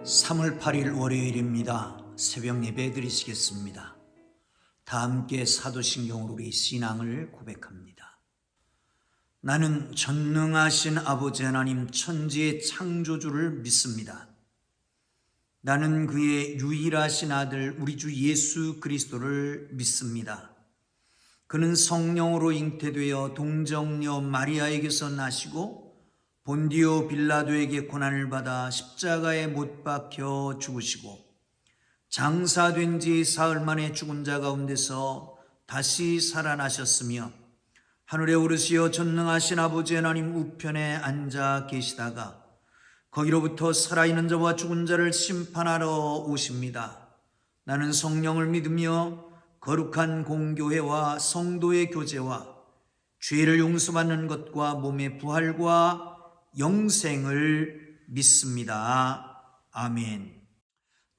3월 8일 월요일입니다. 새벽 예배 드리시겠습니다. 다 함께 사도신경으로 우리 신앙을 고백합니다. 나는 전능하신 아버지 하나님 천지의 창조주를 믿습니다. 나는 그의 유일하신 아들 우리 주 예수 그리스도를 믿습니다. 그는 성령으로 잉태되어 동정녀 마리아에게서 나시고 본디오 빌라도에게 고난을 받아 십자가에 못 박혀 죽으시고 장사된 지 사흘 만에 죽은 자 가운데서 다시 살아나셨으며 하늘에 오르시어 전능하신 아버지 하나님 우편에 앉아 계시다가 거기로부터 살아있는 자와 죽은 자를 심판하러 오십니다. 나는 성령을 믿으며 거룩한 공교회와 성도의 교제와 죄를 용서받는 것과 몸의 부활과 영생을 믿습니다. 아멘.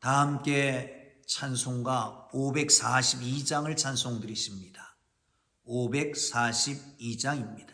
다 함께 찬송가 542장을 찬송 드리십니다. 542장입니다.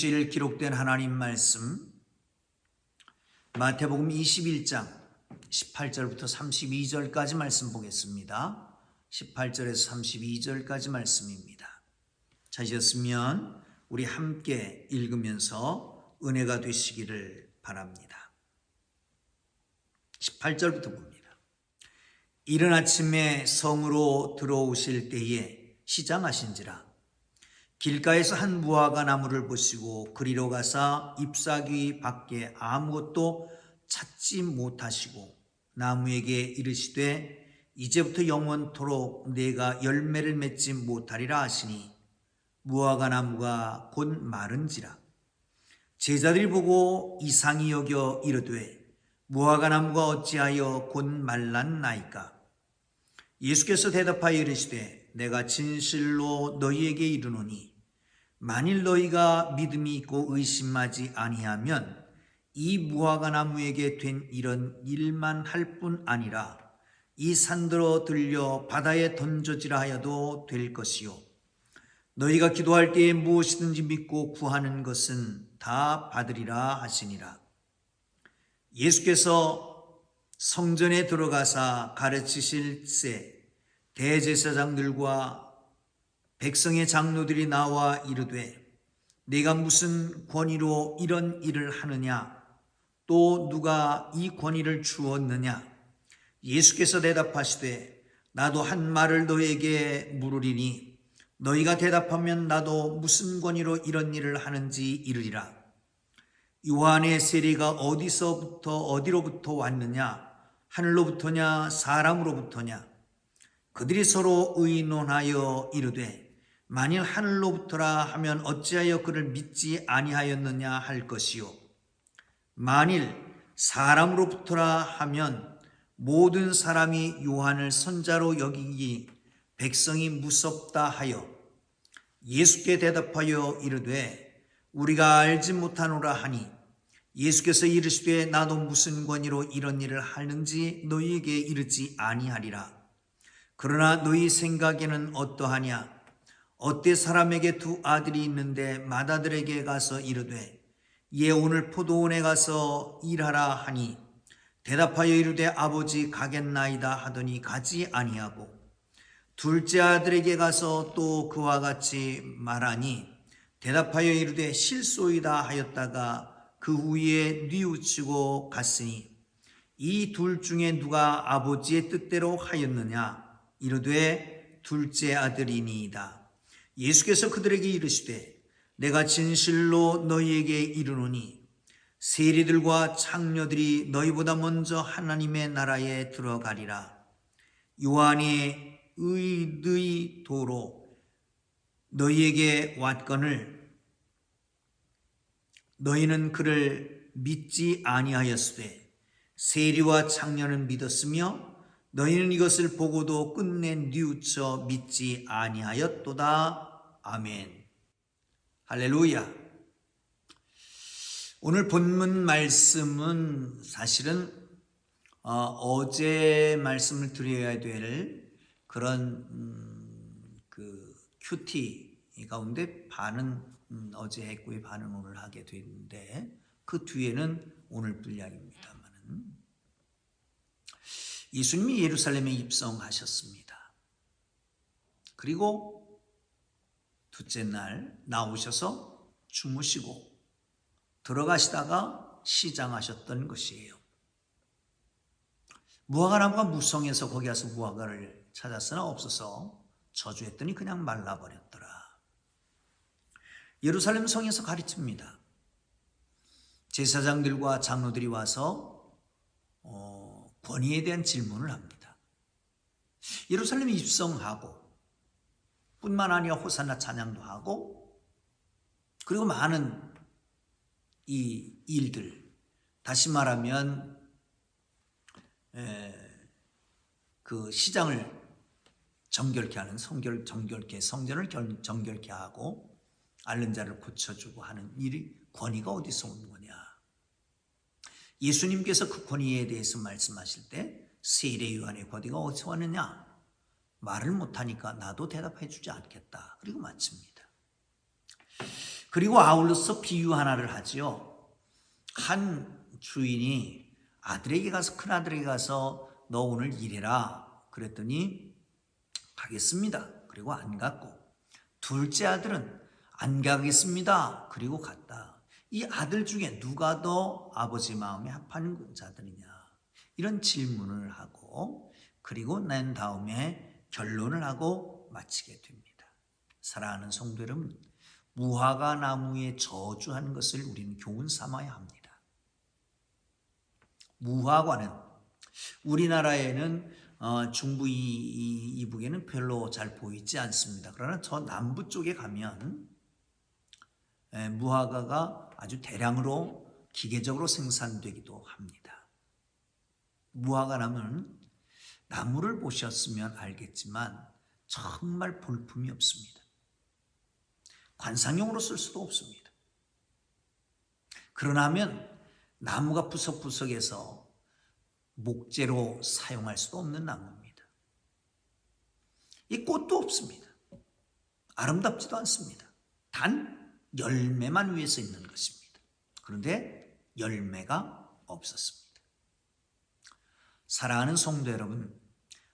주실 기록된 하나님 말씀 마태복음 21장 18절부터 32절까지 말씀 보겠습니다. 18절에서 32절까지 말씀입니다. 찾으셨으면 우리 함께 읽으면서 은혜가 되시기를 바랍니다. 18절부터 봅니다. 이른 아침에 성으로 들어오실 때에 시장하신지라 길가에서 한 무화과 나무를 보시고 그리로 가사 잎사귀 밖에 아무것도 찾지 못하시고 나무에게 이르시되 이제부터 영원토록 내가 열매를 맺지 못하리라 하시니 무화과 나무가 곧 마른지라. 제자들이 보고 이상히 여겨 이르되 무화과 나무가 어찌하여 곧 말랐나이까. 예수께서 대답하여 이르시되 내가 진실로 너희에게 이르노니 만일 너희가 믿음이 있고 의심하지 아니하면 이 무화과 나무에게 된 이런 일만 할 뿐 아니라 이 산들어 들려 바다에 던져지라 하여도 될 것이요 너희가 기도할 때에 무엇이든지 믿고 구하는 것은 다 받으리라 하시니라. 예수께서 성전에 들어가사 가르치실 때 대제사장들과 백성의 장로들이 나와 이르되 네가 무슨 권위로 이런 일을 하느냐, 또 누가 이 권위를 주었느냐. 예수께서 대답하시되 나도 한 말을 너희에게 물으리니 너희가 대답하면 나도 무슨 권위로 이런 일을 하는지 이르리라. 요한의 세례가 어디로부터 왔느냐, 하늘로부터냐 사람으로부터냐. 그들이 서로 의논하여 이르되 만일 하늘로부터라 하면 어찌하여 그를 믿지 아니하였느냐 할 것이요 만일 사람으로부터라 하면 모든 사람이 요한을 선자로 여기기 백성이 무섭다 하여 예수께 대답하여 이르되 우리가 알지 못하노라 하니 예수께서 이르시되 나도 무슨 권위로 이런 일을 하는지 너희에게 이르지 아니하리라. 그러나 너희 생각에는 어떠하냐? 어때 사람에게 두 아들이 있는데 맏아들에게 가서 이르되 얘 오늘 포도원에 가서 일하라 하니 대답하여 이르되 아버지 가겠나이다 하더니 가지 아니하고 둘째 아들에게 가서 또 그와 같이 말하니 대답하여 이르되 실소이다 하였다가 그 후에 뉘우치고 갔으니 이 둘 중에 누가 아버지의 뜻대로 하였느냐? 이르되 둘째 아들이니이다. 예수께서 그들에게 이르시되 내가 진실로 너희에게 이르노니 세리들과 창녀들이 너희보다 먼저 하나님의 나라에 들어가리라. 요한이 의의 도로 너희에게 왔거늘 너희는 그를 믿지 아니하였으되 세리와 창녀는 믿었으며 너희는 이것을 보고도 끝내 뉘우쳐 믿지 아니하였도다. 아멘. 할렐루야. 오늘 본문 말씀은 사실은 어제 말씀을 드려야 될 그런 그 큐티 가운데 반은 어제 했고 반은 오늘 하게 됐는데 그 뒤에는 오늘 분량입니다만은 예수님이 예루살렘에 입성하셨습니다. 그리고 둘째 날 나오셔서 주무시고 들어가시다가 시장하셨던 것이에요. 무화과나무가 무성해서 거기 가서 무화과를 찾았으나 없어서 저주했더니 그냥 말라버렸더라. 예루살렘 성에서 가르칩니다. 제사장들과 장로들이 와서 권위에 대한 질문을 합니다. 예루살렘에 입성하고 뿐만 아니라 호산나 찬양도 하고 그리고 많은 이 일들, 다시 말하면 그 시장을 정결케 하는 성전을 정결케 하고 앓는 자를 고쳐주고 하는 일이 권위가 어디서 온 거냐. 예수님께서 그 권위에 대해서 말씀하실 때 세례 요한의 권위가 어디서 왔느냐 말을 못하니까 나도 대답해 주지 않겠다. 그리고 마칩니다. 그리고 아울러서 비유 하나를 하지요. 한 주인이 아들에게 가서 큰아들에게 가서 너 오늘 일해라 그랬더니 가겠습니다. 그리고 안 갔고 둘째 아들은 안 가겠습니다. 그리고 갔다. 이 아들 중에 누가 더 아버지 마음에 합하는 자들이냐 이런 질문을 하고 그리고 난 다음에 결론을 하고 마치게 됩니다. 사랑하는 성도 여러분, 무화과 나무에 저주한 것을 우리는 교훈 삼아야 합니다. 무화과는 우리나라에는 중부 이북에는 별로 잘 보이지 않습니다. 그러나 저 남부 쪽에 가면 무화과가 아주 대량으로 기계적으로 생산되기도 합니다. 무화과 나무를 보셨으면 알겠지만 정말 볼품이 없습니다. 관상용으로 쓸 수도 없습니다. 그러나 하면 나무가 푸석푸석해서 목재로 사용할 수도 없는 나무입니다. 이 꽃도 없습니다. 아름답지도 않습니다. 단 열매만 위에서 있는 것입니다. 그런데 열매가 없었습니다. 사랑하는 성도 여러분,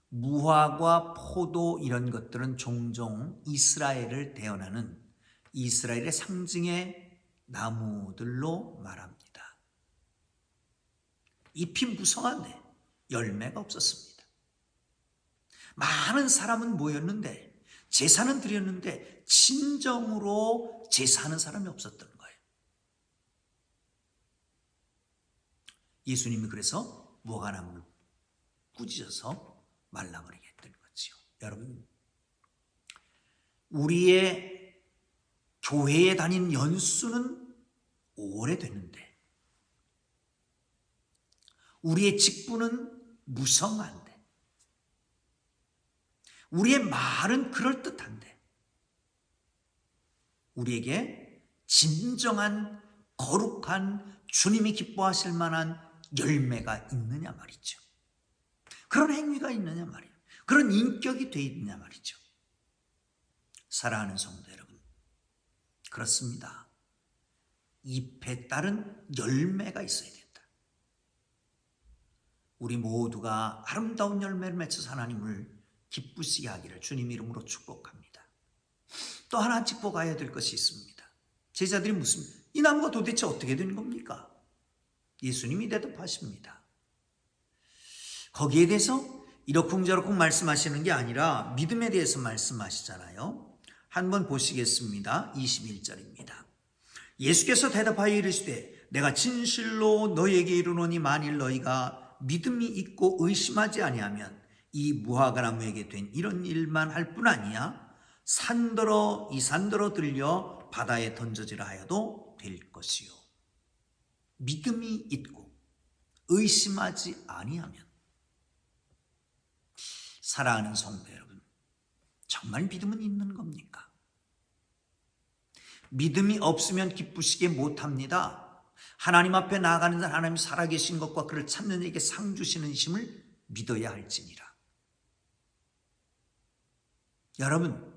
무화과, 포도 이런 것들은 종종 이스라엘을 대언하는 이스라엘의 상징의 나무들로 말합니다. 잎이 무성한데 열매가 없었습니다. 많은 사람은 모였는데 제사는 드렸는데 진정으로 제사하는 사람이 없었던 거예요. 예수님이 그래서 무화과나무를 꾸짖어서 말라버리게 했던 거지요. 여러분, 우리의 교회에 다닌 연수는 오래됐는데 우리의 직분은 무성한데 우리의 말은 그럴듯한데 우리에게 진정한 거룩한 주님이 기뻐하실 만한 열매가 있느냐 말이죠. 그런 행위가 있느냐 말이에요. 그런 인격이 돼 있느냐 말이죠. 사랑하는 성도 여러분, 그렇습니다. 잎에 따른 열매가 있어야 된다. 우리 모두가 아름다운 열매를 맺어서 하나님을 기쁘시게 하기를 주님 이름으로 축복합니다. 또 하나 짚고 가야 될 것이 있습니다. 제자들이 이 나무가 도대체 어떻게 된 겁니까? 예수님이 대답하십니다. 거기에 대해서 이러쿵저러쿵 말씀하시는 게 아니라 믿음에 대해서 말씀하시잖아요. 한번 보시겠습니다. 21절입니다. 예수께서 대답하여 이르시되 내가 진실로 너희에게 이르노니 만일 너희가 믿음이 있고 의심하지 아니하면 이 무화과나무에게 된 이런 일만 할 뿐 아니야 이 산더러 들려 바다에 던져지라 하여도 될 것이요. 믿음이 있고 의심하지 아니하면. 사랑하는 성도 여러분, 정말 믿음은 있는 겁니까? 믿음이 없으면 기쁘시게 못합니다. 하나님 앞에 나아가는 자 하나님이 살아계신 것과 그를 찾는 이에게 상 주시는 힘을 믿어야 할지니라. 여러분,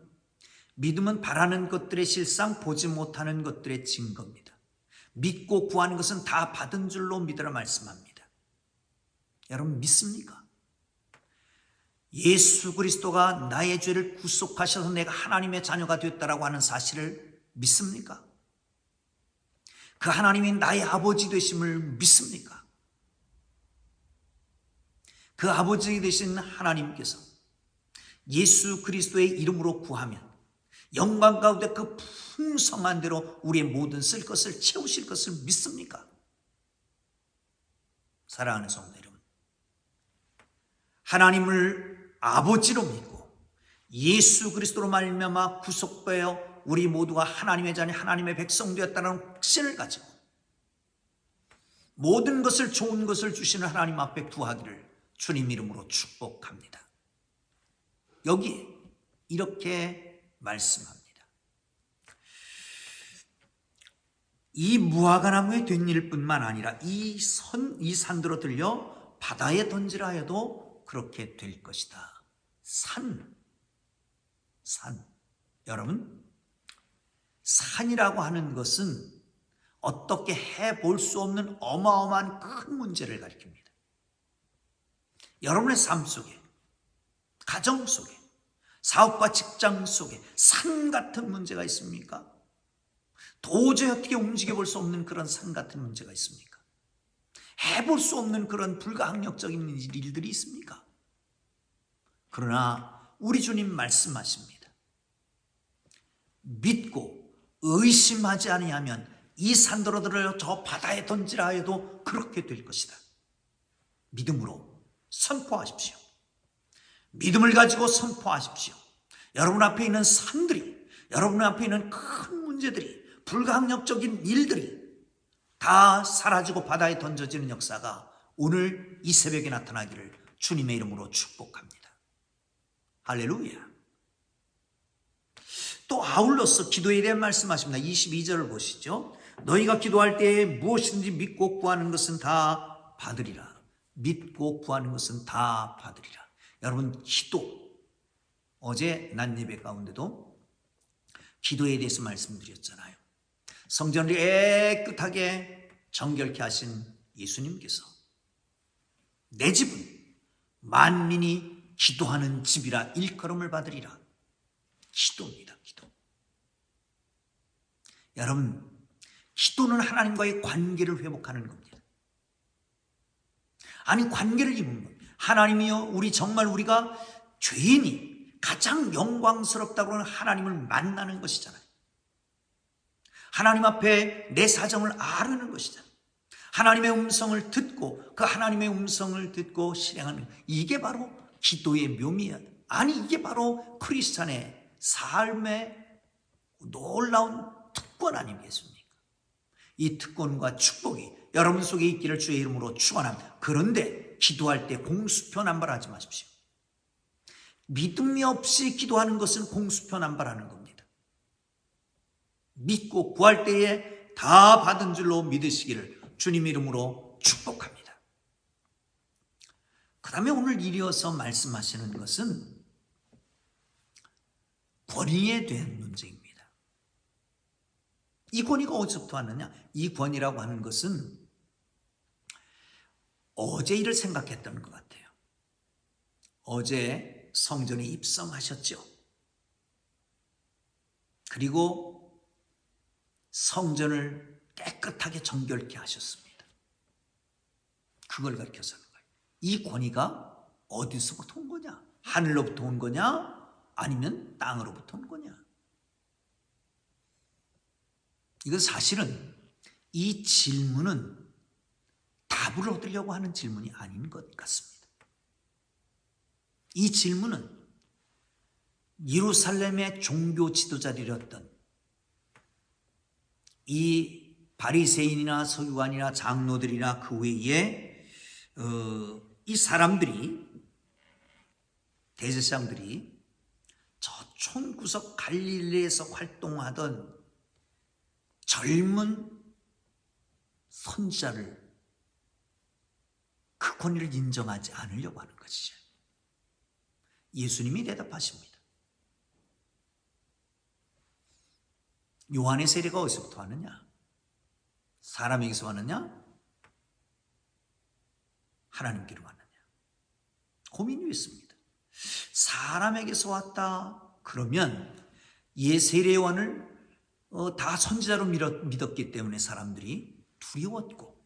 믿음은 바라는 것들의 실상, 보지 못하는 것들의 증거입니다. 믿고 구하는 것은 다 받은 줄로 믿으라 말씀합니다. 여러분 믿습니까? 예수 그리스도가 나의 죄를 구속하셔서 내가 하나님의 자녀가 되었다라고 하는 사실을 믿습니까? 그 하나님이 나의 아버지 되심을 믿습니까? 그 아버지 되신 하나님께서 예수 그리스도의 이름으로 구하면 영광 가운데 그 풍성한 대로 우리의 모든 쓸 것을 채우실 것을 믿습니까? 사랑하는 성도 여러분, 하나님을 아버지로 믿고 예수 그리스도로 말미암아 구속되어 우리 모두가 하나님의 자녀 하나님의 백성 되었다는 확신을 가지고 모든 것을 좋은 것을 주시는 하나님 앞에 구하기를 주님 이름으로 축복합니다. 여기에 이렇게 말씀합니다. 이 무화과나무에 된 일뿐만 아니라 이 산들어 들려 바다에 던지라 해도 그렇게 될 것이다. 산. 여러분, 산이라고 하는 것은 어떻게 해볼 수 없는 어마어마한 큰 문제를 가리킵니다. 여러분의 삶 속에, 가정 속에, 사업과 직장 속에 산 같은 문제가 있습니까? 도저히 어떻게 움직여 수 없는 그런 산 같은 문제가 있습니까? 해볼 수 없는 그런 불가항력적인 일들이 있습니까? 그러나 우리 주님 말씀하십니다. 믿고 의심하지 아니하면 이 산더러들을 저 바다에 던지라 해도 그렇게 될 것이다. 믿음으로 선포하십시오. 믿음을 가지고 선포하십시오. 여러분 앞에 있는 산들이, 여러분 앞에 있는 큰 문제들이, 불가항력적인 일들이 다 사라지고 바다에 던져지는 역사가 오늘 이 새벽에 나타나기를 주님의 이름으로 축복합니다. 할렐루야. 또 아울러서 기도에 대한 말씀하십니다. 22절을 보시죠. 너희가 기도할 때에 무엇이든지 믿고 구하는 것은 다 받으리라. 믿고 구하는 것은 다 받으리라. 여러분, 기도, 어제 낮 예배 가운데도 기도에 대해서 말씀드렸잖아요. 성전을 깨끗하게 정결케 하신 예수님께서 내 집은 만민이 기도하는 집이라 일컬음을 받으리라. 기도입니다. 기도. 여러분, 기도는 하나님과의 관계를 회복하는 겁니다. 아니, 관계를 이루는 겁니다. 하나님이여, 우리가 죄인이 가장 영광스럽다고 하는 하나님을 만나는 것이잖아요. 하나님 앞에 내 사정을 아르는 것이잖아요. 하나님의 음성을 듣고 그 하나님의 음성을 듣고 실행하는, 이게 바로 기도의 묘미야. 아니, 이게 바로 크리스찬의 삶의 놀라운 특권 아니겠습니까? 이 특권과 축복이 여러분 속에 있기를 주의 이름으로 축원합니다. 그런데 기도할 때 공수표남발하지 마십시오. 믿음이 없이 기도하는 것은 공수표남발하는 겁니다. 믿고 구할 때에 다 받은 줄로 믿으시기를 주님 이름으로 축복합니다. 그 다음에 오늘 이어서 말씀하시는 것은 권위에 대한 문제입니다. 이 권위가 어디서부터 왔느냐? 이 권위라고 하는 것은 어제 일을 생각했던 것 같아요. 어제 성전에 입성하셨죠. 그리고 성전을 깨끗하게 정결케 하셨습니다. 그걸 가르쳐서 하는 거예요. 이 권위가 어디서부터 온 거냐? 하늘로부터 온 거냐? 아니면 땅으로부터 온 거냐? 이건 사실은 이 질문은 답을 얻으려고 하는 질문이 아닌 것 같습니다. 이 질문은 예루살렘의 종교 지도자들이었던 이 바리새인이나 서기관이나 장로들이나 그 외에 이 사람들이, 대제사장들이 저 촌구석 갈릴리에서 활동하던 젊은 선지자를, 그 권위를 인정하지 않으려고 하는 것이죠. 예수님이 대답하십니다. 요한의 세례가 어디서부터 왔느냐? 사람에게서 왔느냐? 하나님께로 왔느냐? 고민이 있습니다. 사람에게서 왔다 그러면 세례 요한을 다 선지자로 믿었기 때문에 사람들이 두려웠고,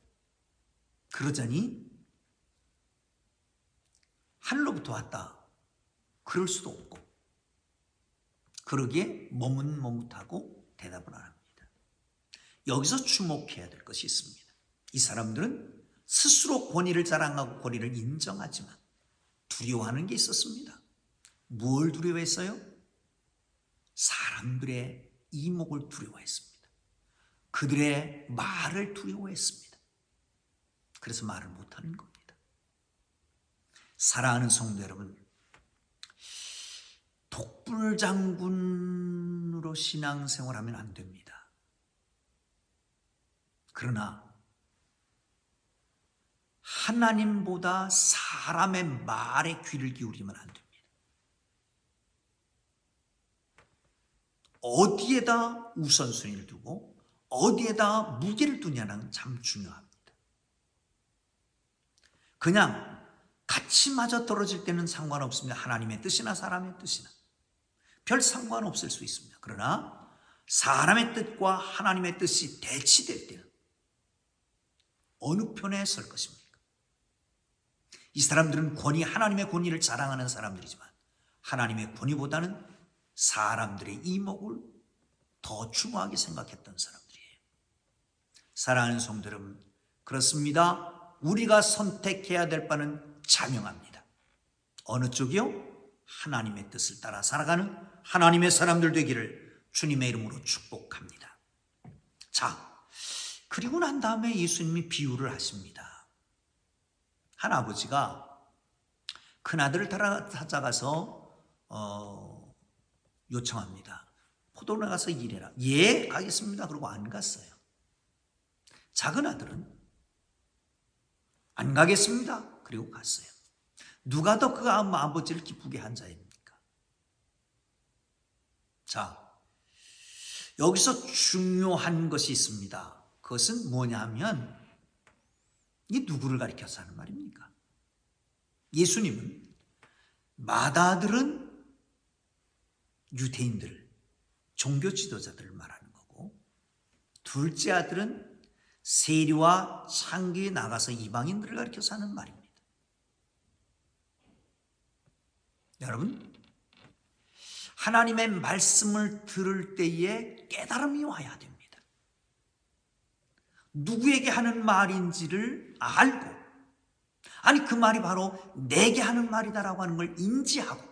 그러자니 하늘로부터 왔다 그럴 수도 없고, 그러기에 머뭇머뭇하고 대답을 안 합니다. 여기서 주목해야 될 것이 있습니다. 이 사람들은 스스로 권위를 자랑하고 권위를 인정하지만 두려워하는 게 있었습니다. 뭘 두려워했어요? 사람들의 이목을 두려워했습니다. 그들의 말을 두려워했습니다. 그래서 말을 못하는 겁니다. 사랑하는 성도 여러분, 독불장군으로 신앙생활하면 안 됩니다. 그러나 하나님보다 사람의 말에 귀를 기울이면 안 됩니다. 어디에다 우선순위를 두고 어디에다 무게를 두냐는 참 중요합니다. 그냥 같이 맞아떨어질 때는 상관없습니다. 하나님의 뜻이나 사람의 뜻이나 별 상관없을 수 있습니다. 그러나 사람의 뜻과 하나님의 뜻이 대치될 때는 어느 편에 설 것입니까? 이 사람들은 하나님의 권위를 자랑하는 사람들이지만 하나님의 권위보다는 사람들의 이목을 더 중요하게 생각했던 사람들이에요. 사랑하는 성도 여러분, 그렇습니다. 우리가 선택해야 될 바는 자명합니다. 어느 쪽이요? 하나님의 뜻을 따라 살아가는 하나님의 사람들 되기를 주님의 이름으로 축복합니다. 자, 그리고 난 다음에 예수님이 비유를 하십니다. 한 아버지가 큰아들을 찾아가서 요청합니다. 포도원에 가서 일해라. 예, 가겠습니다. 그러고 안 갔어요. 작은 아들은 안 가겠습니다. 그리고 갔어요. 누가 더 그 아버지를 기쁘게 한 자입니까? 자, 여기서 중요한 것이 있습니다. 그것은 뭐냐 하면 이 누구를 가리켜서 하는 말입니까? 예수님은 맏아들은 유대인들, 종교 지도자들을 말하는 거고, 둘째 아들은 세리와 창기에 나가서 이방인들을 가리켜서 하는 말입니다. 여러분, 하나님의 말씀을 들을 때에 깨달음이 와야 됩니다. 누구에게 하는 말인지를 알고, 아니 그 말이 바로 내게 하는 말이다라고 하는 걸 인지하고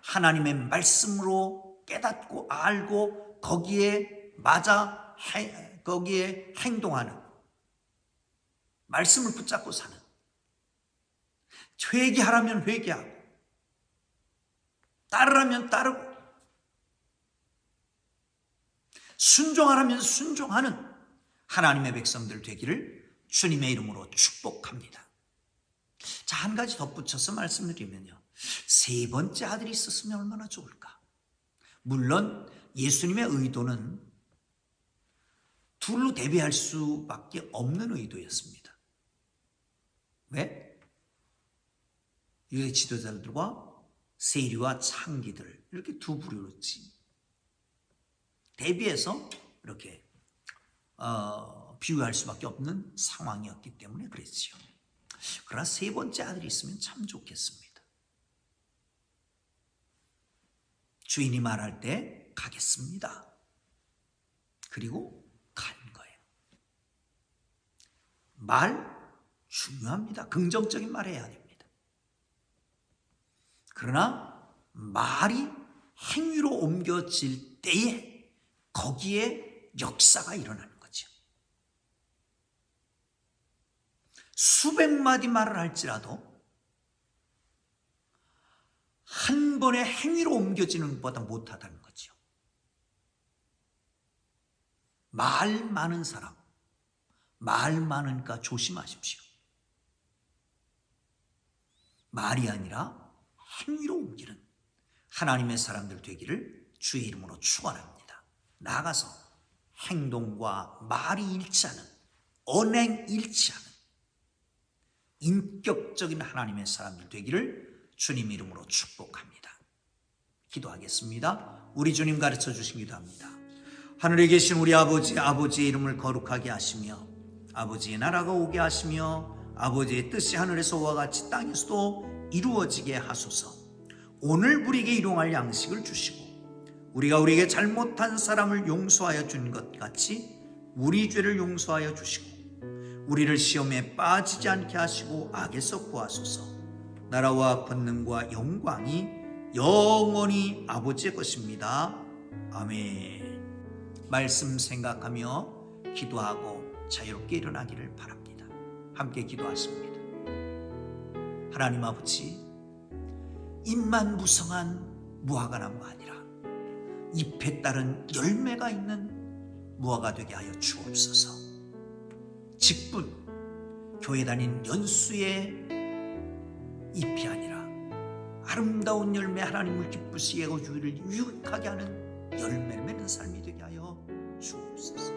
하나님의 말씀으로 깨닫고 알고 거기에 행동하는, 말씀을 붙잡고 사는, 회개하라면 회개하고 따르라면 따르고 순종하라면 순종하는 하나님의 백성들 되기를 주님의 이름으로 축복합니다. 자, 한 가지 덧붙여서 말씀드리면요, 세 번째 아들이 있었으면 얼마나 좋을까. 물론 예수님의 의도는 둘로 대비할 수밖에 없는 의도였습니다. 왜? 유대 지도자들과 세리와 창기들, 이렇게 두 부류로 대비해서 이렇게 비유할 수밖에 없는 상황이었기 때문에 그랬지요. 그러나 세 번째 아들이 있으면 참 좋겠습니다. 주인이 말할 때 가겠습니다. 그리고 간 거예요. 말 중요합니다. 긍정적인 말 해야 됩니다. 그러나 말이 행위로 옮겨질 때에 거기에 역사가 일어나는 거죠. 수백 마디 말을 할지라도 한 번의 행위로 옮겨지는 것보다 못하다는 거죠. 말 많은 사람, 말 많으니까 조심하십시오. 말이 아니라 행위로 옮기는 하나님의 사람들 되기를 주의 이름으로 축원합니다. 나아가서 행동과 말이 일치하는, 언행 일치하는 인격적인 하나님의 사람들 되기를 주님 이름으로 축복합니다. 기도하겠습니다. 우리 주님 가르쳐 주신 기도합니다. 하늘에 계신 우리 아버지, 아버지의 이름을 거룩하게 하시며 아버지의 나라가 오게 하시며 아버지의 뜻이 하늘에서와 같이 땅에서도 이루어지게 하소서. 오늘 우리에게 일용할 양식을 주시고 우리가 우리에게 잘못한 사람을 용서하여 준 것 같이 우리 죄를 용서하여 주시고 우리를 시험에 빠지지 않게 하시고 악에서 구하소서. 나라와 권능과 영광이 영원히 아버지의 것입니다. 아멘. 말씀 생각하며 기도하고 자유롭게 일어나기를 바랍니다. 함께 기도하십니다. 하나님 아버지, 잎만 무성한 무화과 나무가 아니라 잎에 따른 열매가 있는 무화과 되게 하여 주옵소서. 직분, 교회 다닌 연수의 잎이 아니라 아름다운 열매, 하나님을 기쁘시게 하고 주의를 유익하게 하는 열매를 맺는 삶이 되게 하여 주옵소서.